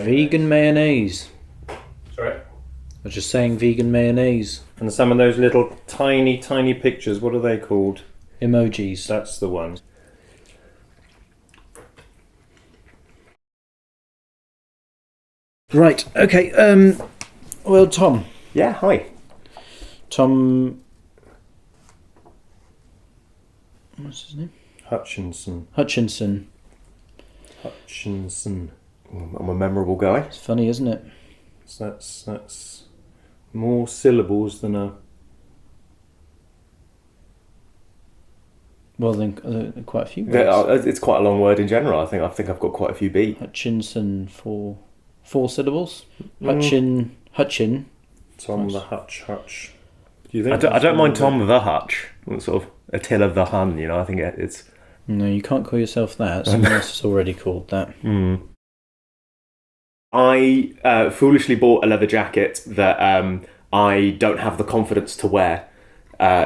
Vegan mayonnaise. Sorry? I was just saying vegan mayonnaise. And some of those little tiny, tiny pictures, what are they called? Emojis. That's the one. Right, okay. Well, Tom. Yeah, hi. Tom... What's his name? Hutchinson. Hutchinson. I'm a memorable guy. It's funny, isn't it? So that's more syllables than a... Well, then quite a few words. It's quite a long word in general. I think I've got quite a few B. Hutchinson for 4 syllables. Hutchin. Tom Nice. the Hutch. Do you think? I don't mind Tom the Hutch. Sort of Attila the Hun. I think it's. No, you can't call yourself that. Someone else has already called that. I foolishly bought a leather jacket that I don't have the confidence to wear.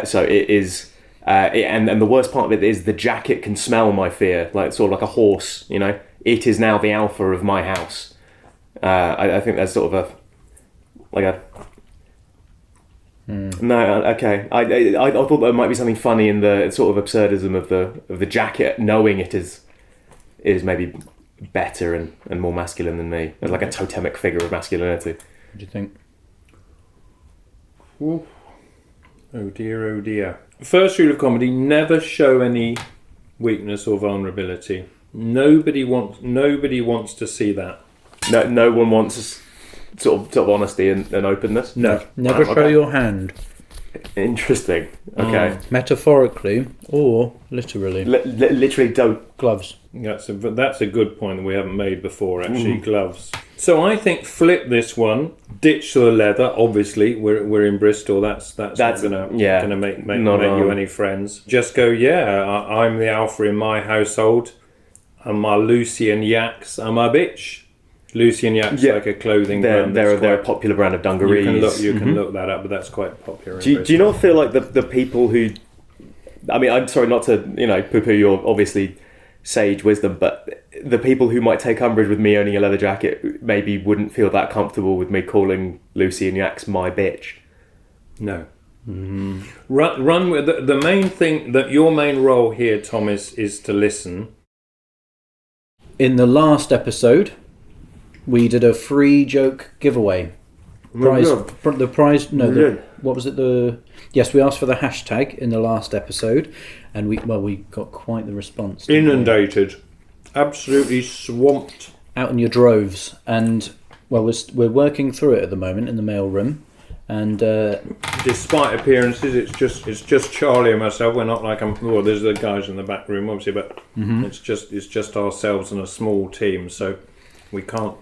So it is. And the worst part of it is the jacket can smell my fear, like sort of like a horse. It is now the alpha of my house. I think there's sort of No, okay. I thought there might be something funny in the sort of absurdism of the jacket, knowing it is maybe better and more masculine than me. It's like a totemic figure of masculinity. What do you think? Oh dear, oh dear. First rule of comedy: never show any weakness or vulnerability. Nobody wants to see that. No one wants sort of honesty and openness. No, never show your hand. Interesting. Okay. Metaphorically or literally. Literally don't. Gloves. That's a good point that we haven't made before. Actually, gloves. So I think flip this one. Ditch the leather. Obviously, we're in Bristol. That's not gonna make you any friends. Just go. Yeah, I'm the alpha in my household. I'm my Lucian Yaks. I'm a bitch. Lucian Yaks, like a clothing brand. They're a popular brand of dungarees. You can look that up, but that's quite popular. Do you not feel like the people who... I mean, I'm sorry not to, poo-poo your obviously sage wisdom, but the people who might take umbrage with me owning a leather jacket maybe wouldn't feel that comfortable with me calling Lucian Yaks my bitch. No. Run with the main thing, that your main role here, Tom, is to listen. In the last episode, we did a free joke giveaway. What was it? Yes, we asked for the hashtag in the last episode, and we got quite the response. Inundated, absolutely swamped, out in your droves, and we're working through it at the moment in the mail room, and despite appearances, it's just Charlie and myself. We're not like there's the guys in the back room, obviously, but it's just ourselves and a small team, so. We can't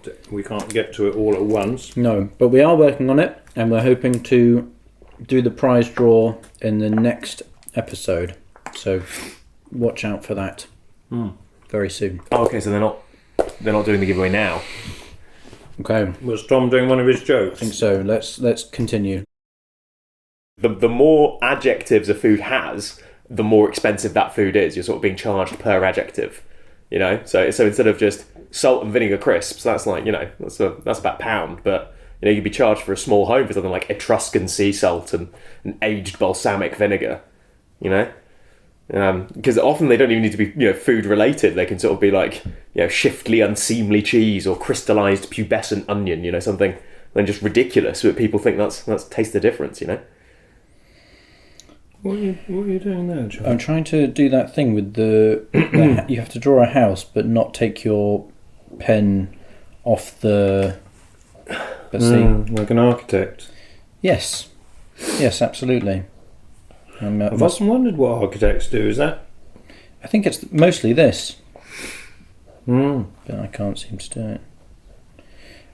get to it all at once. No, but we are working on it, and we're hoping to do the prize draw in the next episode. So watch out for that very soon. Oh, okay, so they're not doing the giveaway now. Okay. Was Tom doing one of his jokes? I think so. Let's continue. The more adjectives a food has, the more expensive that food is. You're sort of being charged per adjective. So instead of just salt and vinegar crisps, that's like, that's about £1, but you'd be charged for a small home for something like Etruscan sea salt and aged balsamic vinegar, because often they don't even need to be food related. They can sort of be like shiftly unseemly cheese or crystallized pubescent onion, something then just ridiculous, but people think that's taste the difference. What are you doing there, John? I'm trying to do that thing with you have to draw a house, but not take your pen off the... Let's see. Like an architect. Yes, absolutely. I've often wondered what architects do. Is that? I think it's mostly this. But I can't seem to do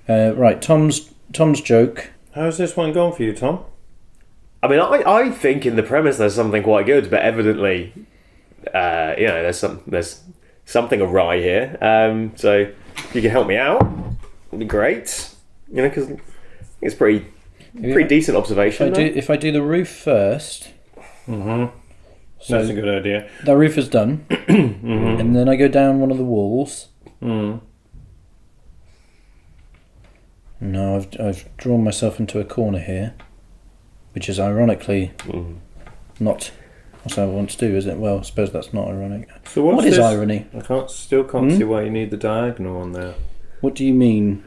it. Right, Tom's joke. How's this one gone for you, Tom? I mean, I think in the premise there's something quite good, but evidently, there's something awry here. So if you can help me out, it'd be great. Because it's pretty decent observation. If I do the roof first, so that's a good idea. The roof is done, and then I go down one of the walls. No, I've drawn myself into a corner here, which is ironically not what I want to do, is it? Well, I suppose that's not ironic. So what is irony? I still can't see why you need the diagonal on there. What do you mean?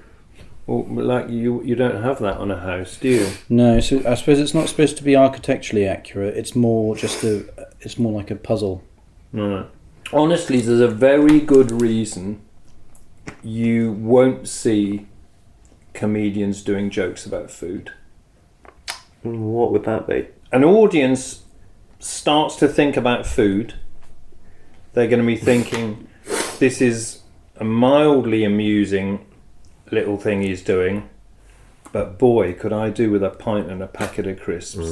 Well, like you don't have that on a house, do you? No, so I suppose it's not supposed to be architecturally accurate. It's more just it's more like a puzzle. Right. Honestly, there's a very good reason you won't see comedians doing jokes about food. What would that be? An audience starts to think about food. They're going to be thinking, this is a mildly amusing little thing he's doing, but boy, could I do with a pint and a packet of crisps.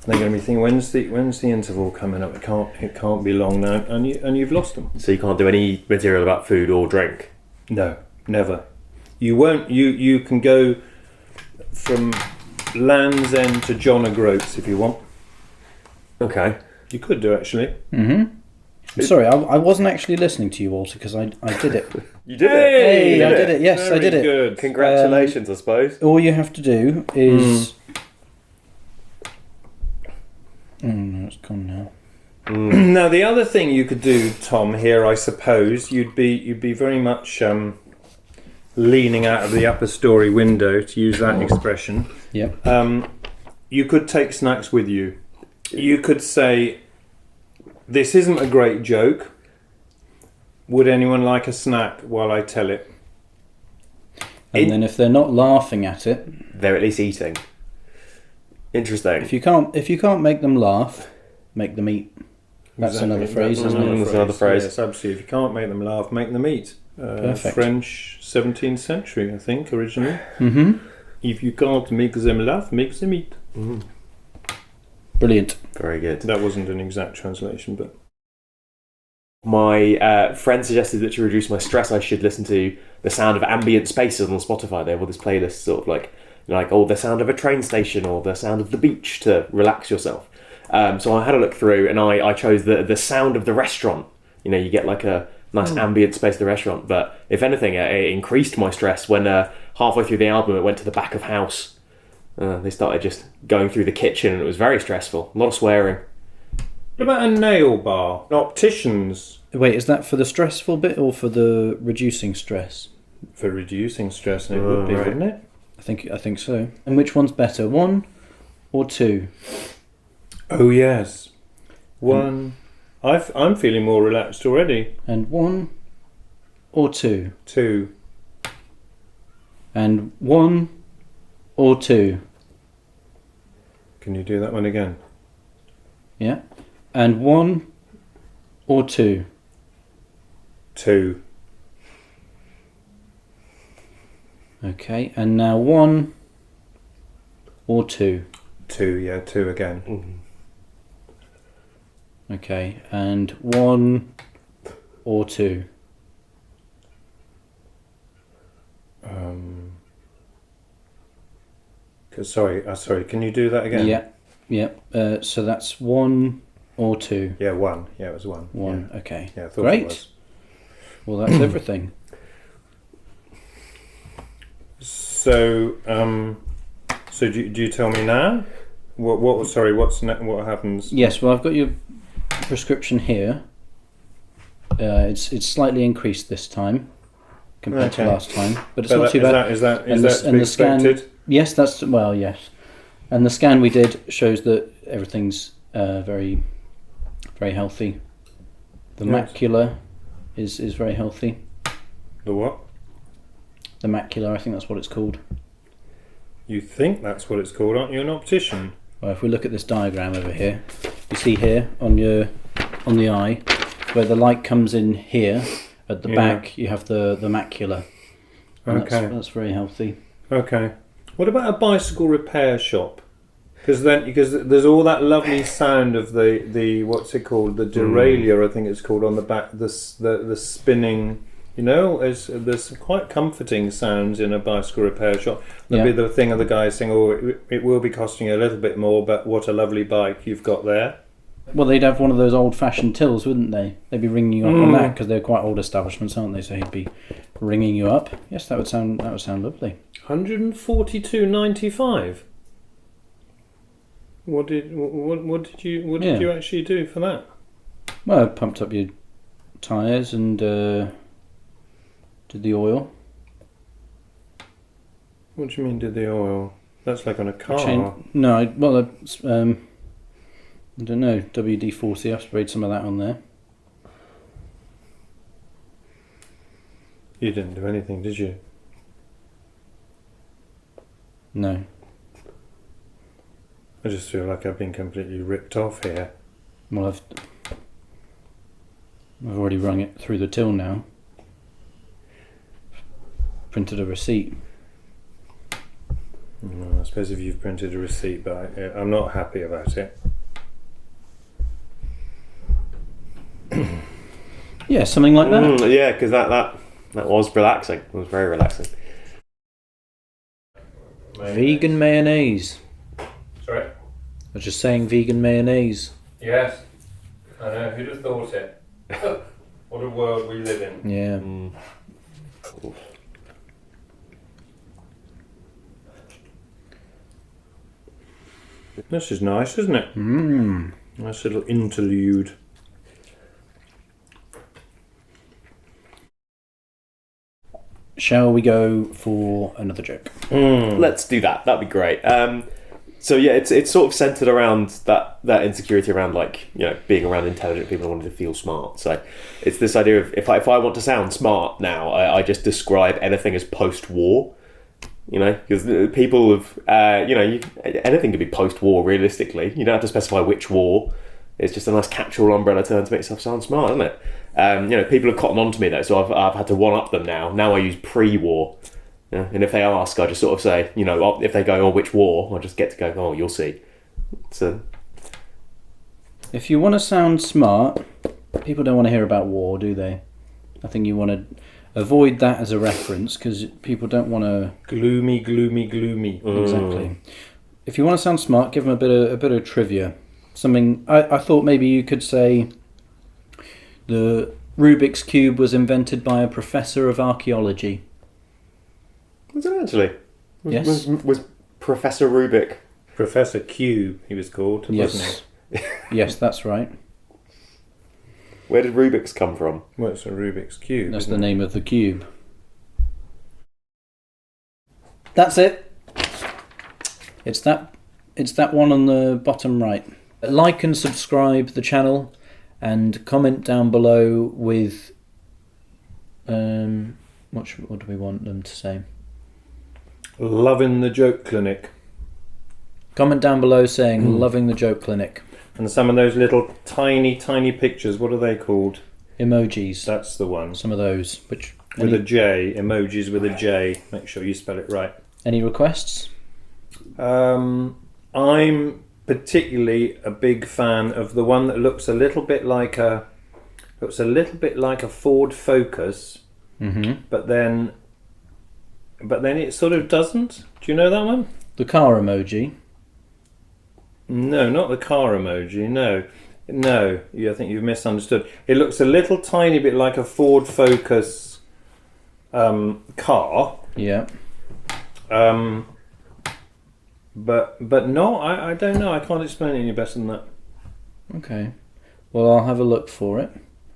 They're going to be thinking, when's the interval coming up? It can't be long now, and you've lost them. So you can't do any material about food or drink? No, never. You won't. You can go from Land's End to John O'Groats if you want. Okay. You could do, actually. Sorry, I wasn't actually listening to you, Walter, because I did it. You did it? Hey, I did it. Yes, Very I did it. Good. Congratulations, I suppose. All you have to do is... no, it's gone now. Now, the other thing you could do, Tom, here, I suppose, you'd be very much leaning out of the upper story window, to use that expression. Yep. You could take snacks with you. You could say, this isn't a great joke. Would anyone like a snack while I tell it? And then if they're not laughing at it... They're at least eating. Interesting. If you can't make them laugh, make them eat. That's another phrase, isn't it? That's another phrase. Yes, absolutely. If you can't make them laugh, make them eat. Perfect. French 17th century, I think, originally. Mm-hmm. If you can't make them laugh, make them eat. Brilliant. Very good. That wasn't an exact translation, but... My friend suggested that to reduce my stress I should listen to the sound of ambient spaces on Spotify. They have all this playlist sort of like the sound of a train station or the sound of the beach to relax yourself. So I had a look through and I chose the sound of the restaurant. You know, you get like a nice ambient space at the restaurant. But if anything, it increased my stress when halfway through the album it went to the back of house. They started just going through the kitchen and it was very stressful. A lot of swearing. What about a nail bar? Opticians. Wait, is that for the stressful bit or for the reducing stress? For reducing stress, it would be, wouldn't it? I think so. And which one's better, 1 or 2? Oh yes, 1. I'm feeling more relaxed already. And 1 or 2? 2. And 1 or 2? Can you do that one again? Yeah. And 1 or 2? 2. Okay, and now 1 or 2? 2, yeah, 2 again. Okay, and 1 or 2? Sorry, can you do that again? Yeah. So that's 1 or 2? Yeah, 1. Yeah, it was 1. 1, yeah. okay. Yeah, I thought Great. it was. Well, that's everything. So, do you tell me now? What happens? Yes, well, I've got your prescription here. It's slightly increased this time compared to last time, but it's not too bad. Is that to be expected? Yes, yes. And the scan we did shows that everything's very, very healthy. The macula is very healthy. The what? The macula, I think that's what it's called. You think that's what it's called? Aren't you an optician? Well, if we look at this diagram over here, you see here on the eye, where the light comes in here at the back, you have the macula. And that's very healthy. Okay. What about a bicycle repair shop? Because there's all that lovely sound of the what's it called, the derailleur, I think it's called, on the back, the spinning. You know, there's some quite comforting sounds in a bicycle repair shop. There'll be the thing of the guy saying, "Oh, it will be costing you a little bit more, but what a lovely bike you've got there." Well, they'd have one of those old-fashioned tills, wouldn't they? They'd be ringing you up on that because they're quite old establishments, aren't they? So he'd be ringing you up. Yes, that would sound lovely. 142.95. What did you actually do for that? Well, I pumped up your tyres and did the oil. What do you mean did the oil? That's like on a car. I don't know, WD-40, I've sprayed some of that on there. You didn't do anything, did you? No. I just feel like I've been completely ripped off here. Well, I've already rung it through the till now. Printed a receipt. Well, I suppose if you've printed a receipt, but I'm not happy about it. Yeah, something like that. Yeah, because that was relaxing. It was very relaxing. Vegan mayonnaise. Sorry? I was just saying vegan mayonnaise. Yes. I know, who'd have thought it? What a world we live in. Yeah. This is nice, isn't it? Nice little interlude. Shall we go for another joke? Let's do that. That'd be great. So yeah, it's sort of centered around that insecurity around, like, you know, being around intelligent people and wanting to feel smart. So it's this idea of if I want to sound smart now, I just describe anything as post-war. You know, because people have anything could be post-war realistically. You don't have to specify which war. It's just a nice catch-all umbrella term to make yourself sound smart, isn't it? People have cottoned on to me though, so I've had to one-up them now. Now I use pre-war. Yeah, and if they ask, I just sort of say, if they go, which war? I just get to go, oh, you'll see. So, if you want to sound smart, people don't want to hear about war, do they? I think you want to avoid that as a reference because people don't want to... Gloomy. Exactly. If you want to sound smart, give them a bit of trivia. Something I thought maybe you could say the Rubik's Cube was invented by a professor of archaeology. Was it actually? Yes. Was Professor Rubik? Professor Cube, he was called, yes. wasn't he? Yes, that's right. Where did Rubik's come from? Well, it's a Rubik's Cube. That's the name of the cube. That's it. It's that one on the bottom right. Like and subscribe the channel and comment down below with what do we want them to say? Loving the Joke Clinic. Comment down below saying loving the Joke Clinic. And some of those little tiny pictures, what are they called? Emojis. That's the one. Some of those. With a J. Emojis with a J. Make sure you spell it right. Any requests? I'm particularly a big fan of the one that looks a little bit like a Ford Focus, but then it sort of doesn't. Do you know that one? The car emoji. No, not the car emoji. No. I think you've misunderstood. It looks a little tiny bit like a Ford Focus car. Yeah. But no, I don't know. I can't explain it any better than that. Okay. Well, I'll have a look for it.